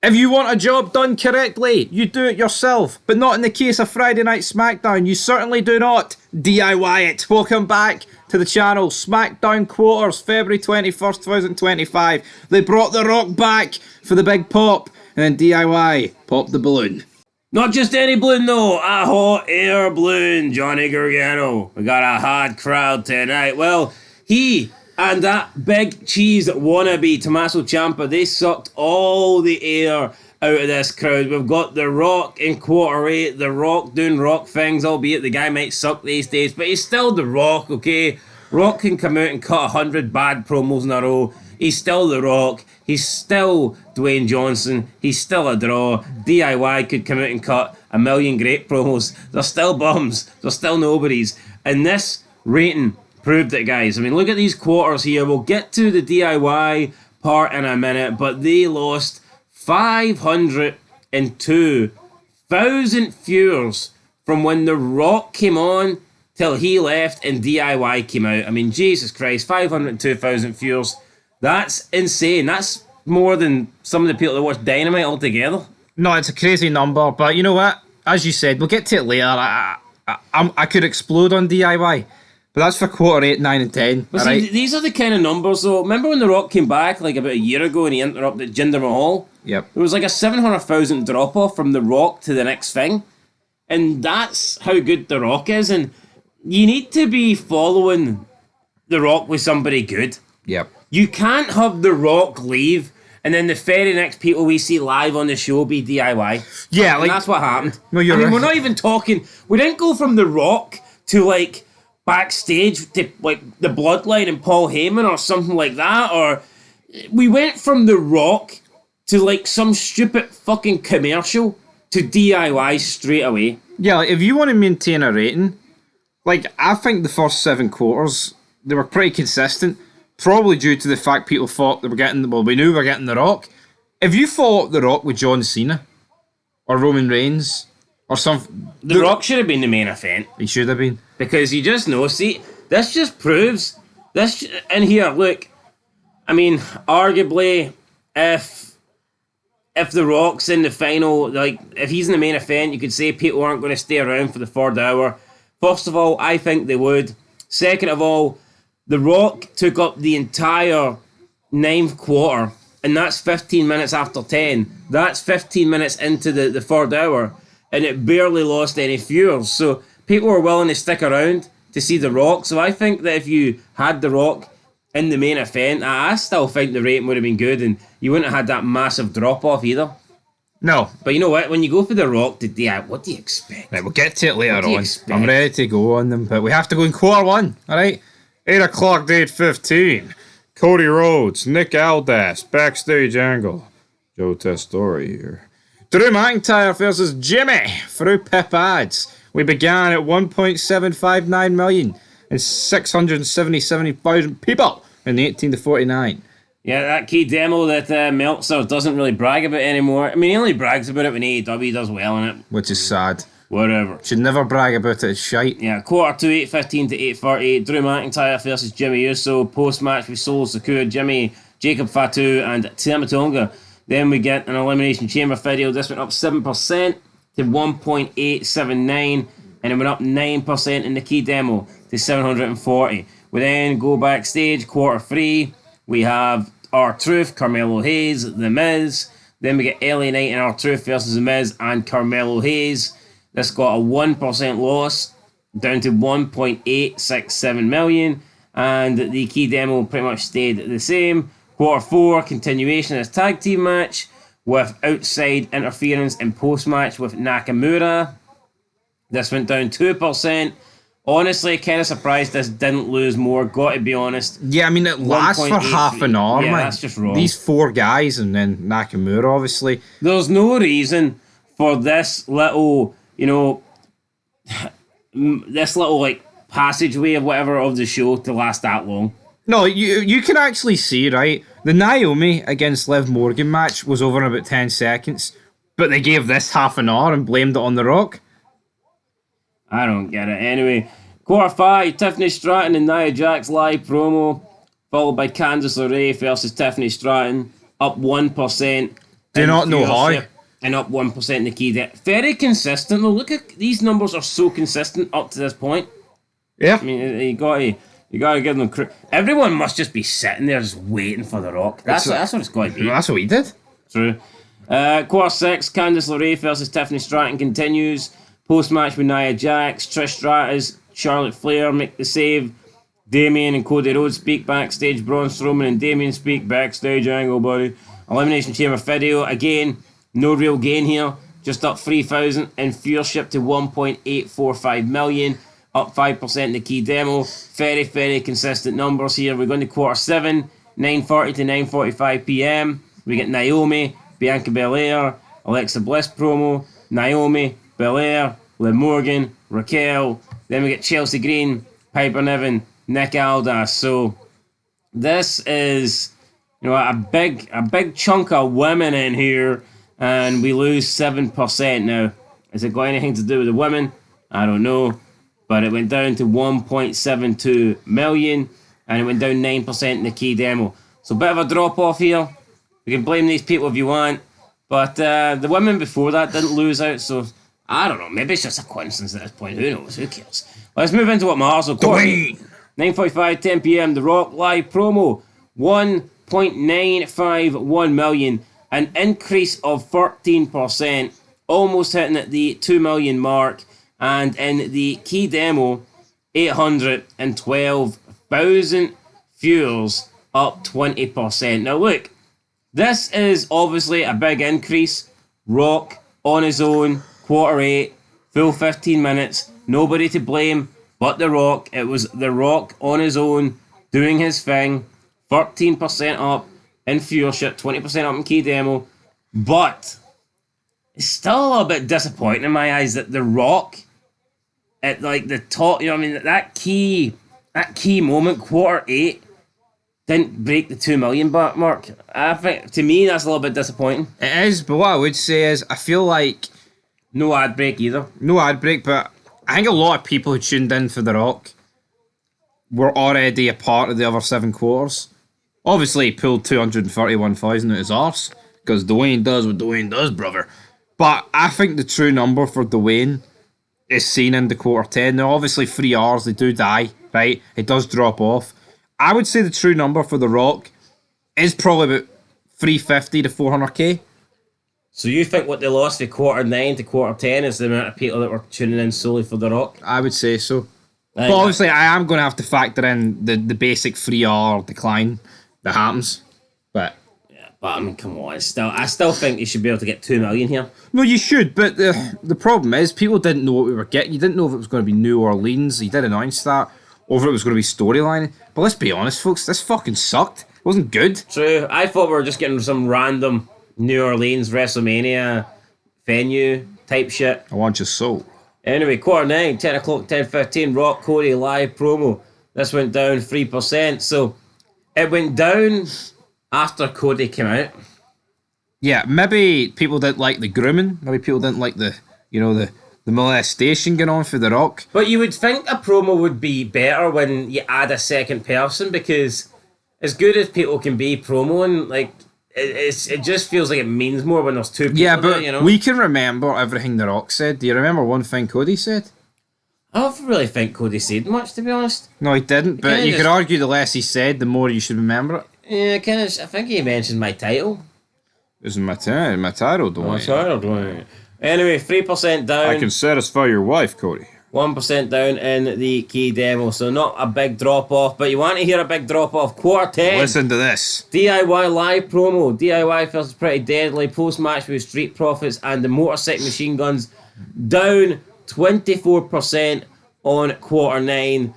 If you want a job done correctly, you do it yourself. But not in the case of Friday Night Smackdown. You certainly do not DIY it. Welcome back to the channel. Smackdown Quarters, February 21st, 2025. They brought The Rock back for the big pop. And then DIY, pop the balloon. Not just any balloon though, a hot air balloon, Johnny Gargano. We got a hard crowd tonight. Well, he and that big cheese wannabe, Tommaso Ciampa, they sucked all the air out of this crowd. We've got The Rock in quarter 8, The Rock doing Rock things, albeit the guy might suck these days, but he's still The Rock, okay? Rock can come out and cut 100 bad promos in a row. He's still The Rock. He's still Dwayne Johnson. He's still a draw. DIY could come out and cut a million great promos. They're still bums. They're still nobodies. And this rating proved it, guys. I mean, look at these quarters here. We'll get to the DIY part in a minute, but they lost 502,000 viewers from when The Rock came on till he left and DIY came out. I mean, Jesus Christ, 502,000 viewers. That's insane. That's more than some of the people that watch Dynamite altogether. No, it's a crazy number, but you know what? As you said, we'll get to it later. I could explode on DIY. But that's for quarter 8, 9 and 10. But see, right? These are the kind of numbers, though. Remember when The Rock came back like about a year ago and he interrupted Jinder Mahal? Yep. There was like a 700,000 drop-off from The Rock to the next thing. And that's how good The Rock is. And you need to be following The Rock with somebody good. Yep. You can't have The Rock leave and then the very next people we see live on the show be DIY. Yeah, and that's what happened. No, you're right. We're not even talking... We didn't go from The Rock to, like, backstage to like the Bloodline and Paul Heyman or something like that, or we went from The Rock to like some stupid fucking commercial to DIY straight away. Yeah, like if you want to maintain a rating, like I think the first 7 quarters they were pretty consistent, probably due to the fact people thought they were getting, well, we knew we were getting The Rock. If you thought The Rock with John Cena or Roman Reigns or something, The Rock should have been the main event. He should have been. Because you just know, see, this just proves, and here, look, I mean, arguably, if The Rock's in the final, like, if he's in the main event, you could say people aren't going to stay around for the 3rd hour. First of all, I think they would. Second of all, The Rock took up the entire 9th quarter, and that's 15 minutes after 10. That's 15 minutes into the 3rd hour, and it barely lost any viewers. So people were willing to stick around to see The Rock. So I think that if you had The Rock in the main event, I still think the rating would have been good, and you wouldn't have had that massive drop-off either. No. But you know what? When you go for The Rock to DIY, what do you expect? Right, we'll get to it later on. I'm ready to go on them, but we have to go in quarter 1, alright? 8 o'clock, date 15. Cody Rhodes, Nick Aldis, backstage angle. Joe Testori here. Drew McIntyre versus Jimmy through Pip ads. We began at 1.759 million and 677,000 people in the 18 to 49. Yeah, that key demo that Meltzer doesn't really brag about anymore. I mean, he only brags about it when AEW does well in it. Which is sad. Whatever. Should never brag about it, it's shite. Yeah, quarter 2, 8:15 to 8:38. Drew McIntyre versus Jimmy Uso. Post-match with Solo Sikoa, Jimmy, Jacob Fatu, and Tama Tonga. Then we get an Elimination Chamber video. This went up 7% to 1.879, and it went up 9% in the key demo to 740. We then go backstage, quarter 3. We have R-Truth, Carmelo Hayes, The Miz. Then we get LA Knight and R-Truth versus The Miz and Carmelo Hayes. This got a 1% loss, down to 1.867 million, and the key demo pretty much stayed the same. Quarter 4, continuation of this tag team match with outside interference in post-match with Nakamura. This went down 2%. Honestly, kind of surprised this didn't lose more, got to be honest. Yeah, I mean, it lasts for half an hour, yeah, man. That's just wrong. These 4 guys and then Nakamura, obviously. There's no reason for this little, you know, this little, like, passageway of whatever of the show to last that long. No, you can actually see, right? The Naomi against Liv Morgan match was over in about 10 seconds, but they gave this half an hour and blamed it on The Rock. I don't get it. Anyway, quarter 5, Tiffany Stratton and Nia Jax live promo, followed by Candice LeRae versus Tiffany Stratton, up 1%. Do not know how. And up 1% in the key demo. Very consistent though. Look at these numbers are so consistent up to this point. Yeah. I mean, you gotta give them credit. Everyone must just be sitting there just waiting for The Rock. That's what it's got to be. That's what we did. True. Quarter 6, Candice LeRae versus Tiffany Stratton continues. Post-match with Nia Jax, Trish Stratus, Charlotte Flair make the save. Damien and Cody Rhodes speak backstage. Braun Strowman and Damien speak backstage. Angle, buddy. Elimination Chamber video. Again, no real gain here. Just up 3,000 and viewership to 1.845 million. Up 5% in the key demo. Very, very consistent numbers here. We're going to quarter 7, 9:40 to 9:45 p.m. We get Naomi, Bianca Belair, Alexa Bliss promo, Naomi, Belair, Liv Morgan, Raquel. Then we get Chelsea Green, Piper Niven, Nick Aldis. So this is, a big chunk of women in here, and we lose 7%. Now, has it got anything to do with the women? I don't know. But it went down to 1.72 million, and it went down 9% in the key demo. So a bit of a drop off here. You can blame these people if you want, but the women before that didn't lose out, so I don't know. Maybe it's just a coincidence at this point. Who knows? Who cares? Let's move into what matters. Of course, 9:45, 10 p.m. The Rock live promo, 1.951 million, an increase of 13%, almost hitting at the 2 million mark. And in the key demo, 812,000 viewers, up 20%. Now look, this is obviously a big increase. Rock on his own, quarter 8, full 15 minutes, nobody to blame but The Rock. It was The Rock on his own, doing his thing, 13% up in viewership, 20% up in key demo. But it's still a little bit disappointing in my eyes that The Rock at like the top, that key moment, quarter 8, didn't break the 2 million mark. I think, to me, that's a little bit disappointing. It is, but what I would say is, I feel like... No ad break either. No ad break, but I think a lot of people who tuned in for The Rock were already a part of the other 7 quarters. Obviously, he pulled 231,000 out his arse, because Dwayne does what Dwayne does, brother. But I think the true number for Dwayne is seen in the quarter 10. Now, obviously, 3 hours, they do die, right? It does drop off. I would say the true number for The Rock is probably about 350 to 400k. So you think what they lost from quarter 9 to quarter 10 is the amount of people that were tuning in solely for The Rock? I would say so. But obviously, I am going to have to factor in the basic 3-hour decline that happens. But I mean, come on. I still think you should be able to get 2 million here. No, you should, but the problem is people didn't know what we were getting. You didn't know if it was going to be New Orleans. He did announce that. Or if it was going to be storyline. But let's be honest, folks, this fucking sucked. It wasn't good. True. I thought we were just getting some random New Orleans WrestleMania venue type shit. I want your soul. Anyway, quarter 9, 10 o'clock, 10:15, Rock Cody live promo. This went down 3%. So it went down after Cody came out. Yeah, maybe people didn't like the grooming. Maybe people didn't like the molestation going on for The Rock. But you would think a promo would be better when you add a second person, because as good as people can be promoing, like, it just feels like it means more when there's 2 people. Yeah, but there, we can remember everything The Rock said. Do you remember one thing Cody said? I don't really think Cody said much, to be honest. No, he didn't, but you could argue the less he said, the more you should remember it. Yeah, I think he mentioned my title. This is my title, Dwayne. My title, Dwayne. Anyway, 3% down. I can satisfy your wife, Cody. 1% down in the key demo, so not a big drop off. But you want to hear a big drop off? Quarter 10. Listen to this. DIY live promo. DIY versus Pretty Deadly. Post match with Street Profits and the Motorcycle Machine Guns. Down 24% on quarter 9.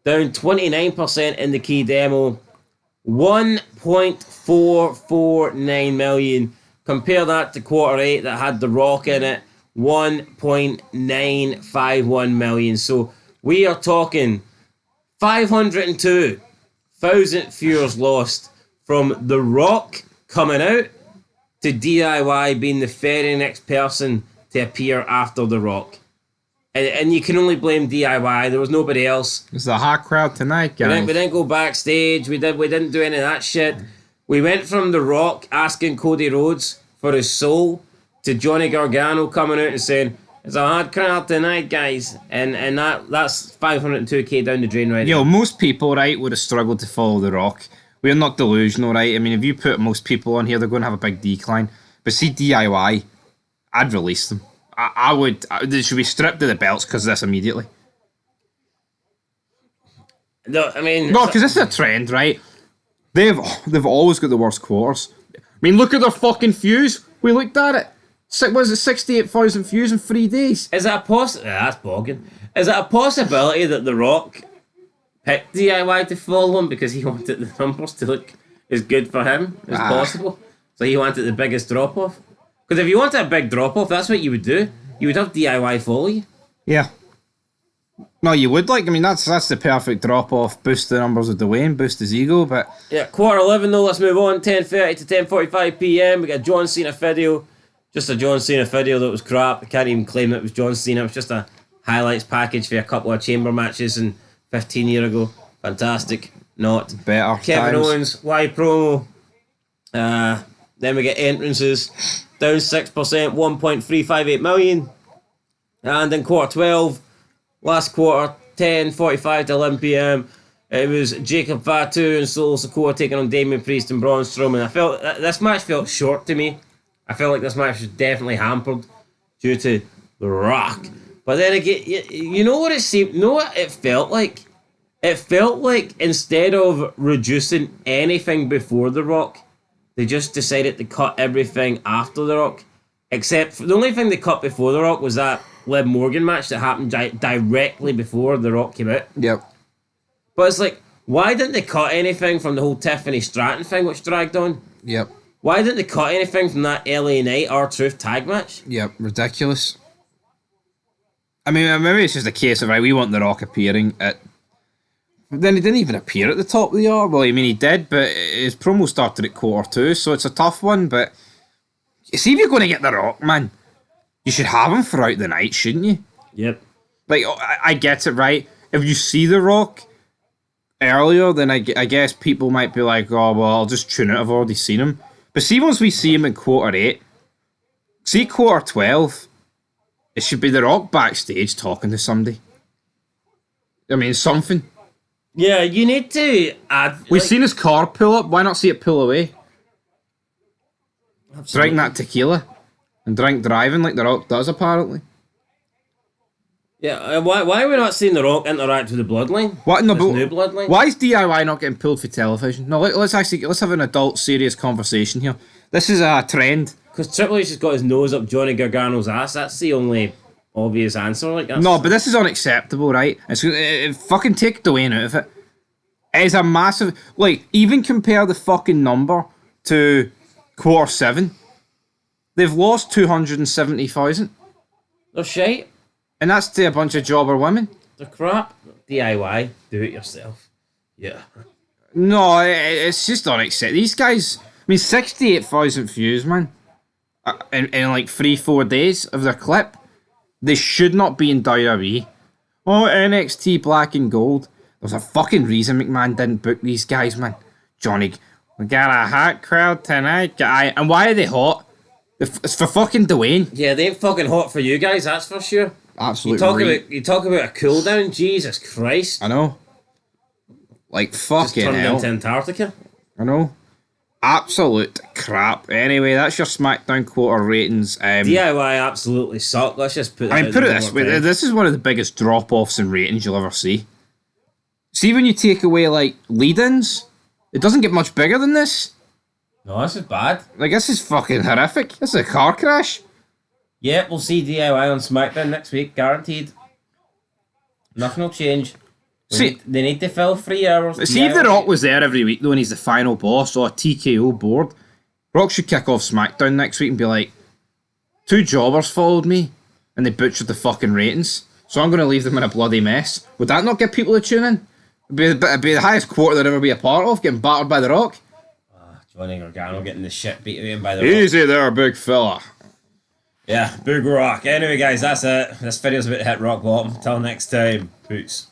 Down 29% in the key demo. 1.449 million. Compare that to quarter 8 that had The Rock in it. 1.951 million. So we are talking 502,000 viewers lost from The Rock coming out to DIY being the very next person to appear after The Rock. And you can only blame DIY. There was nobody else. It's a hot crowd tonight, guys. We didn't go backstage. We didn't do any of that shit. We went from The Rock asking Cody Rhodes for his soul, to Johnny Gargano coming out and saying, it's a hard crowd tonight, guys. And that's 502k down the drain right now. Most people, right, would have struggled to follow The Rock. We're not delusional, right? I mean, if you put most people on here, they're going to have a big decline. But see DIY, I'd release them. I would. They should be stripped of the belts because of this immediately. No, I mean... No, because this is a trend, right? They've always got the worst quarters. I mean, look at their fucking views. We looked at it. Was it 68,000 views in 3 days? Is that that's bogging. Is it a possibility that The Rock picked DIY to follow him because he wanted the numbers to look as good for him as possible? So he wanted the biggest drop-off? Because if you wanted a big drop-off, that's what you would do. You would have DIY follow you. Yeah. No, you would like. I mean, that's the perfect drop-off. Boost the numbers of Dwayne, boost his ego, but... Yeah, 11:15 though, let's move on. 10:30 to 10:45 p.m. We got John Cena video. Just a John Cena video that was crap. I can't even claim it was John Cena. It was just a highlights package for a couple of chamber matches and 15 years ago. Fantastic. Not. Better Kevin times. Owens, Y promo. Then we get entrances. Down 6%, 1.358 million. And in quarter 12, last quarter, 10:45 to 11 p.m. It was Jacob Fatu and Solo Sikoa taking on Damian Priest and Braun Strowman. I felt this match felt short to me. I felt like this match was definitely hampered due to The Rock. But then again, you know what it seemed? You know what it felt like? It felt like instead of reducing anything before The Rock, they just decided to cut everything after The Rock. Except for the only thing they cut before The Rock was that Liv Morgan match that happened directly before The Rock came out. Yep. But it's like, why didn't they cut anything from the whole Tiffany Stratton thing, which dragged on? Yep. Why didn't they cut anything from that LA Knight R-Truth tag match? Yep, ridiculous. I mean, maybe it's just a case of, right, we want The Rock appearing at... Then he didn't even appear at the top of the hour. Well, I mean, he did, but his promo started at quarter 2, so it's a tough one, but... See, if you're going to get The Rock, man, you should have him throughout the night, shouldn't you? Yep. Like, I get it, right? If you see The Rock earlier, then I guess people might be like, oh, well, I'll just tune it, I've already seen him. But see, once we see him in quarter 8, see quarter 12, it should be The Rock backstage talking to somebody. I mean, something. Yeah, you need to add... We've seen his car pull up, why not see it pull away? Absolutely. Drink that tequila and drink driving like The Rock does, apparently. Yeah, why are we not seeing The Rock interact with the Bloodline? What? No, but new Bloodline? why is DIY not getting pulled for television? No, let's have an adult, serious conversation here. This is a trend. Because Triple H has got his nose up Johnny Gargano's ass. That's the only obvious answer. Like that's... No, but this is unacceptable, right? Fucking take Dwayne out of it. It is a massive... Like, even compare the fucking number to quarter 7. They've lost 270,000. They're shite. And that's to a bunch of jobber women. They're crap. DIY. Do it yourself. Yeah. No, it's just unacceptable. These guys... I mean, 68,000 views, man. In like 3-4 days of their clip. They should not be in WWE. Oh, NXT Black and Gold. There's a fucking reason McMahon didn't book these guys, man. Johnny, we got a hot crowd tonight, guy. And why are they hot? It's for fucking Dwayne. Yeah, they ain't fucking hot for you guys, that's for sure. Absolutely. You talk about a cool down, Jesus Christ. I know. Like, fucking Just turn hell. them to Antarctica. I know. Absolute crap. Anyway, that's your SmackDown quarter ratings. DIY absolutely suck. Let's just put that I mean, put it this way. This is one of the biggest drop-offs in ratings you'll ever see. See, when you take away, like, lead-ins, it doesn't get much bigger than this. No, this is bad. Like, this is fucking horrific. This is a car crash. Yeah, we'll see DIY on SmackDown next week, guaranteed. Nothing will change. They need to fill 3 hours. See, if The Rock was there every week, though, and he's the final boss or a TKO board, Rock should kick off SmackDown next week and be like, 2 jobbers followed me, and they butchered the fucking ratings, so I'm going to leave them in a bloody mess. Would that not get people to tune in? It'd be the highest quarter they'd ever be a part of, getting battered by The Rock. Johnny Gargano getting the shit beat of him by The Rock. Easy there, big fella. Yeah, big rock. Anyway, guys, that's it. This video's about to hit rock bottom. Till next time, peace.